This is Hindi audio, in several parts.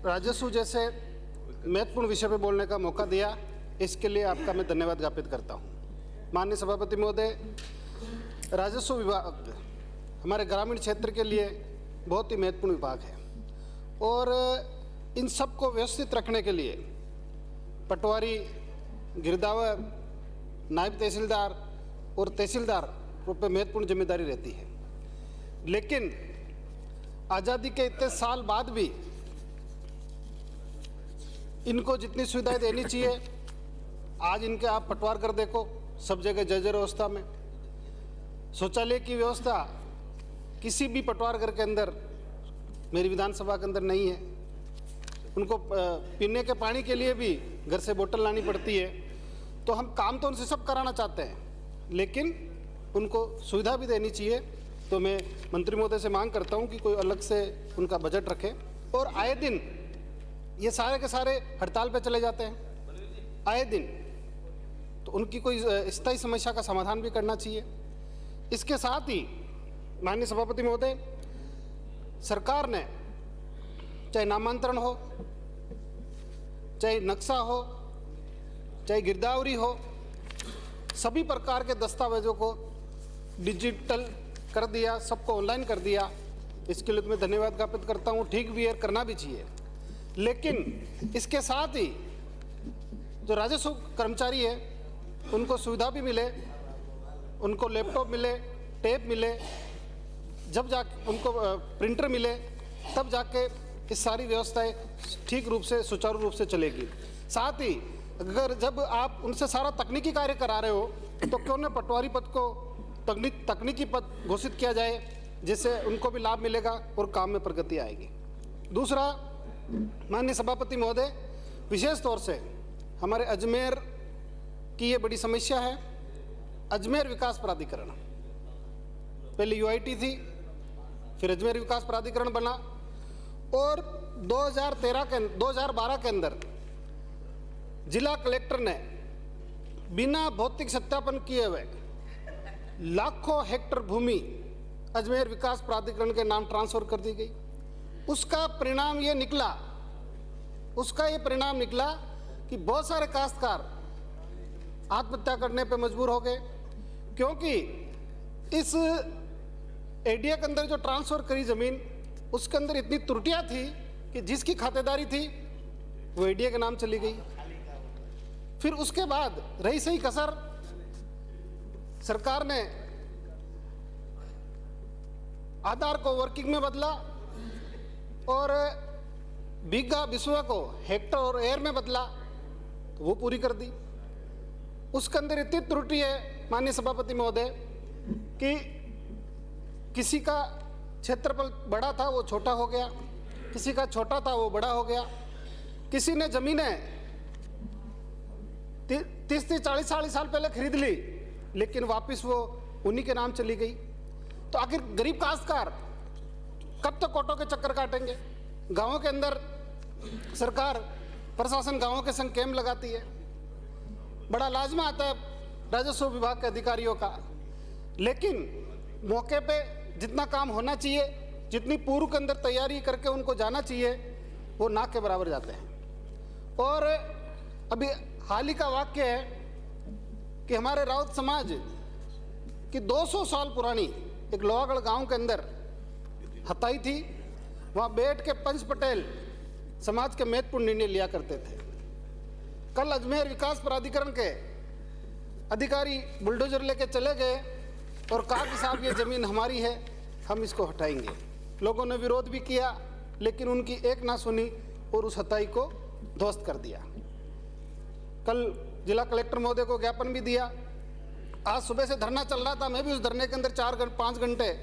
राजस्व जैसे महत्वपूर्ण विषय पर बोलने का मौका दिया, इसके लिए आपका मैं धन्यवाद ज्ञापित करता हूँ। माननीय सभापति महोदय, राजस्व विभाग हमारे ग्रामीण क्षेत्र के लिए बहुत ही महत्वपूर्ण विभाग है और इन सब को व्यवस्थित रखने के लिए पटवारी, गिरदावर, नायब तहसीलदार और तहसीलदार पर महत्वपूर्ण जिम्मेदारी रहती है। लेकिन आज़ादी के इतने साल बाद भी इनको जितनी सुविधाएं देनी चाहिए, आज इनके आप पटवार कर देखो, सब जगह जर्जर अवस्था में। शौचालय की व्यवस्था किसी भी पटवार घर के अंदर, मेरी विधानसभा के अंदर नहीं है। उनको पीने के पानी के लिए भी घर से बोतल लानी पड़ती है। तो हम काम तो उनसे सब कराना चाहते हैं, लेकिन उनको सुविधा भी देनी चाहिए। तो मैं मंत्री महोदय से मांग करता हूं कि कोई अलग से उनका बजट रखें। और आए दिन ये सारे के सारे हड़ताल पे चले जाते हैं आए दिन, तो उनकी कोई स्थायी समस्या का समाधान भी करना चाहिए। इसके साथ ही माननीय सभापति महोदय, सरकार ने चाहे नामांतरण हो, चाहे नक्शा हो, चाहे गिरदावरी हो, सभी प्रकार के दस्तावेजों को डिजिटल कर दिया, सबको ऑनलाइन कर दिया। इसके लिए तो मैं धन्यवाद ज्ञापित करता हूँ। ठीक भी है, करना भी चाहिए। लेकिन इसके साथ ही जो राजस्व कर्मचारी है उनको सुविधा भी मिले, उनको लैपटॉप मिले, टैब मिले, जब जाके उनको प्रिंटर मिले, तब जाके इस सारी व्यवस्थाएं ठीक रूप से, सुचारू रूप से चलेगी। साथ ही अगर जब आप उनसे सारा तकनीकी कार्य करा रहे हो तो क्यों न पटवारी पद को तकनीकी पद घोषित किया जाए, जिससे उनको भी लाभ मिलेगा और काम में प्रगति आएगी। दूसरा, माननीय सभापति महोदय, विशेष तौर से हमारे अजमेर की ये बड़ी समस्या है। अजमेर विकास प्राधिकरण, पहले यूआईटी थी, फिर अजमेर विकास प्राधिकरण बना और 2012 के अंदर जिला कलेक्टर ने बिना भौतिक सत्यापन किए हुए लाखों हेक्टर भूमि अजमेर विकास प्राधिकरण के नाम ट्रांसफर कर दी गई। उसका परिणाम ये निकला कि बहुत सारे काश्तकार आत्महत्या करने पे मजबूर हो गए, क्योंकि इस एडीए के अंदर जो ट्रांसफर करी जमीन, उसके अंदर इतनी त्रुटियां थी कि जिसकी खातेदारी थी वो एडीए के नाम चली गई। फिर उसके बाद रही सही कसर, सरकार ने आधार को वर्किंग में बदला और बीघा बिस्वा को हेक्टर और एयर में बदला, तो वो पूरी कर दी। उसके अंदर इतनी त्रुटि है माननीय सभापति महोदय कि किसी का क्षेत्रफल बड़ा था वो छोटा हो गया, किसी का छोटा था वो बड़ा हो गया, किसी ने जमीनें 30-40 साल पहले खरीद ली, लेकिन वापस वो उन्हीं के नाम चली गई। तो आखिर गरीब काश्तकार कब तक ऑटो के चक्कर काटेंगे? गांवों के अंदर सरकार, प्रशासन गांवों के संग कैंप लगाती है, बड़ा लाजमा आता है राजस्व विभाग के अधिकारियों का, लेकिन मौके पे जितना काम होना चाहिए, जितनी पूर्व के अंदर तैयारी करके उनको जाना चाहिए, वो ना के बराबर जाते हैं। और अभी हाल ही का वाक्य है कि हमारे राउत समाज की 200 साल पुरानी एक लोहागढ़ गांव के अंदर हताई थी। वहाँ बैठ के पंच पटेल समाज के महत्वपूर्ण निर्णय लिया करते थे। कल अजमेर विकास प्राधिकरण के अधिकारी बुलडोजर लेके चले गए और कहा कि साहब ये ज़मीन हमारी है, हम इसको हटाएंगे। लोगों ने विरोध भी किया, लेकिन उनकी एक ना सुनी और उस हताई को ध्वस्त कर दिया। कल जिला कलेक्टर महोदय को ज्ञापन भी दिया। आज सुबह से धरना चल रहा था, मैं भी उस धरने के अंदर 4-5 घंटे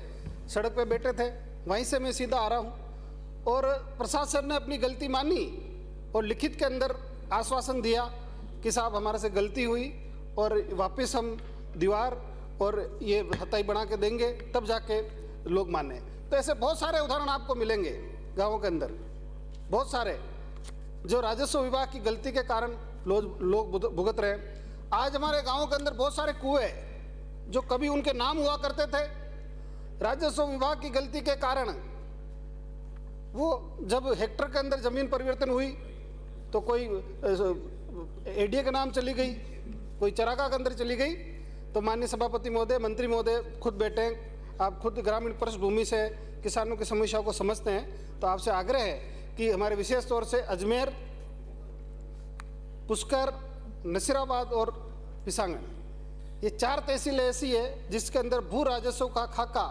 सड़क पे बैठे थे। वहीं से मैं सीधा आ रहा हूँ और प्रशासन ने अपनी गलती मानी और लिखित के अंदर आश्वासन दिया कि साहब हमारे से गलती हुई और वापस हम दीवार और ये हताई बना के देंगे, तब जाके लोग माने। तो ऐसे बहुत सारे उदाहरण आपको मिलेंगे गाँवों के अंदर, बहुत सारे जो राजस्व विभाग की गलती के कारण लोग भुगत रहे हैं। आज हमारे गांवों के अंदर बहुत सारे कुएं जो कभी उनके नाम हुआ करते थे, राजस्व विभाग की गलती के कारण वो जब हेक्टर के अंदर ज़मीन परिवर्तन हुई तो कोई एडीए के नाम चली गई, कोई चरागाह के अंदर चली गई। तो माननीय सभापति महोदय, मंत्री महोदय खुद बैठे हैं, आप खुद ग्रामीण पृष्ठभूमि से किसानों की समस्याओं को समझते हैं, तो आपसे आग्रह है कि हमारे विशेष तौर से अजमेर, पुष्कर, नसीराबाद और पिसांगन, ये 4 तहसील ऐसी है जिसके अंदर भू राजस्व का खाका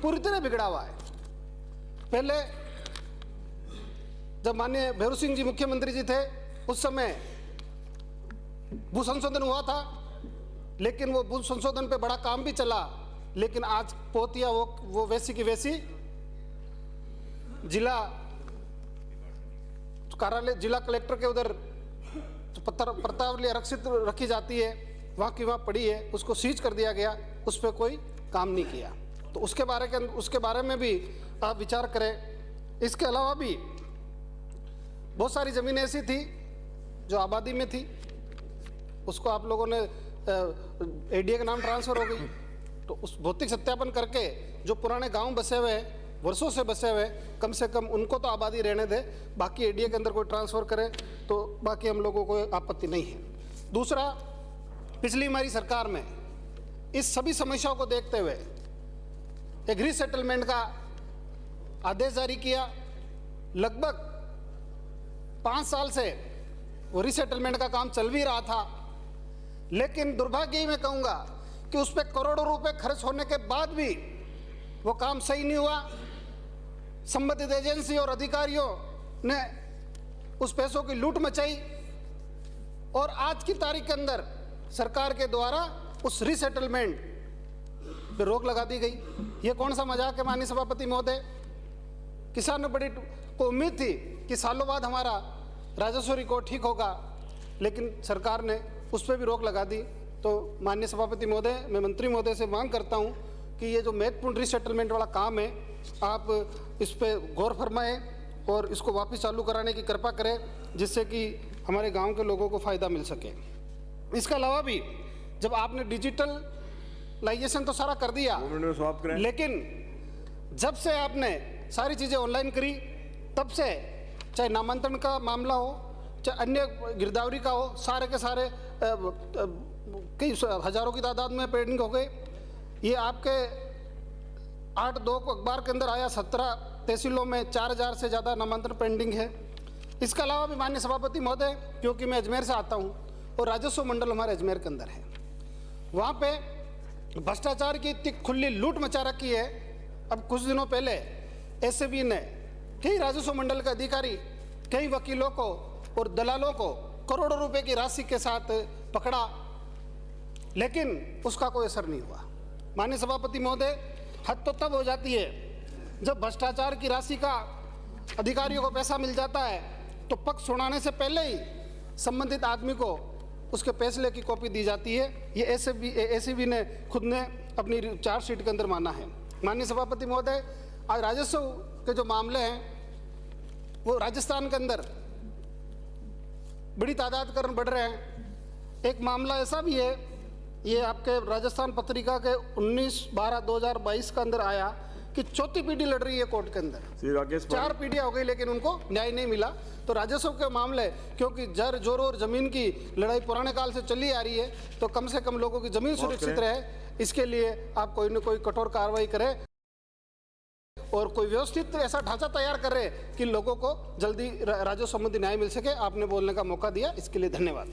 पूरी तरह बिगड़ा हुआ है। पहले जब माननीय भैरू सिंह जी मुख्यमंत्री जी थे उस समय भू संशोधन हुआ था, लेकिन वो भू संशोधन पे बड़ा काम भी चला, लेकिन आज पोतिया वो वैसी की वैसी जिला कार्यालय, जिला कलेक्टर के उधर पत्रावली आरक्षित रखी जाती है, वहाँ की वहाँ पड़ी है, उसको सीज कर दिया गया, उस पर कोई काम नहीं किया। तो उसके बारे में भी आप विचार करें। इसके अलावा भी बहुत सारी ज़मीनें ऐसी थी जो आबादी में थी, उसको आप लोगों ने एडीए का नाम ट्रांसफ़र हो गई, तो उस भौतिक सत्यापन करके जो पुराने गांव बसे हुए हैं, वर्षों से बसे हुए, कम से कम उनको तो आबादी रहने दे, बाकी एडीए के अंदर कोई ट्रांसफ़र करे तो बाकी हम लोगों को आपत्ति नहीं है। दूसरा, पिछली हमारी सरकार में इस सभी समस्याओं को देखते हुए एक रीसेटलमेंट का आदेश जारी किया। लगभग 5 साल से वो रीसेटलमेंट का काम चल भी रहा था, लेकिन दुर्भाग्य ही मैं कहूँगा कि उस पर करोड़ों रुपए खर्च होने के बाद भी वो काम सही नहीं हुआ। संबंधित एजेंसी और अधिकारियों ने उस पैसों की लूट मचाई और आज की तारीख के अंदर सरकार के द्वारा उस रीसेटलमेंट पे रोक लगा दी गई। ये कौन सा मजाक है माननीय सभापति महोदय? किसानों बड़ी को उम्मीद थी कि सालों बाद हमारा राजस्व रिकॉर्ड ठीक होगा, लेकिन सरकार ने उस पर भी रोक लगा दी। तो माननीय सभापति महोदय, मैं मंत्री महोदय से मांग करता हूँ कि ये जो महत्वपूर्ण रीसेटलमेंट वाला काम है, आप इस पर गौर फरमाएं और इसको वापस चालू कराने की कृपा करें, जिससे कि हमारे गांव के लोगों को फ़ायदा मिल सके। इसके अलावा भी जब आपने डिजिटलाइजेशन तो सारा कर दिया, लेकिन जब से आपने सारी चीज़ें ऑनलाइन करी, तब से चाहे नामांतरण का मामला हो, चाहे अन्य गिरदावरी का हो, सारे के सारे कई हज़ारों की तादाद में पेंडिंग हो गए। ये आपके 8/2 को अखबार के अंदर आया, 17 तहसीलों में 4000 से ज़्यादा नामांतरण पेंडिंग है। इसके अलावा भी माननीय सभापति महोदय, क्योंकि मैं अजमेर से आता हूँ और राजस्व मंडल हमारे अजमेर के अंदर है, वहाँ पे भ्रष्टाचार की इतनी खुली लूट मचा रखी है। अब कुछ दिनों पहले एसएबी ने कई राजस्व मंडल के अधिकारी, कई वकीलों को और दलालों को करोड़ों रुपए की राशि के साथ पकड़ा, लेकिन उसका कोई असर नहीं हुआ। माननीय सभापति महोदय, हद तो तब हो जाती है जब भ्रष्टाचार की राशि का अधिकारियों को पैसा मिल जाता है तो पक्ष सुनाने से पहले ही संबंधित आदमी को उसके फैसले की कॉपी दी जाती है। ये एसीबी ने खुद ने अपनी चार्जशीट के अंदर माना है। माननीय सभापति महोदय, आज राजस्व के जो मामले हैं वो राजस्थान के अंदर बड़ी तादाद कारण बढ़ रहे हैं। एक मामला ऐसा भी है, ये आपके राजस्थान पत्रिका के 19/12/2022 का अंदर आया कि चौथी पीढ़ी लड़ रही है कोर्ट के अंदर, 4 पीढ़ियाँ हो गई लेकिन उनको न्याय नहीं मिला। तो राजस्व के मामले, क्योंकि जर जोर और जमीन की लड़ाई पुराने काल से चली आ रही है, तो कम से कम लोगों की जमीन सुरक्षित रहे, इसके लिए आप कोई न कोई कठोर कार्रवाई करें और कोई व्यवस्थित ऐसा ढांचा तैयार करे कि लोगों को जल्दी राजस्व संबंधी न्याय मिल सके। आपने बोलने का मौका दिया, इसके लिए धन्यवाद।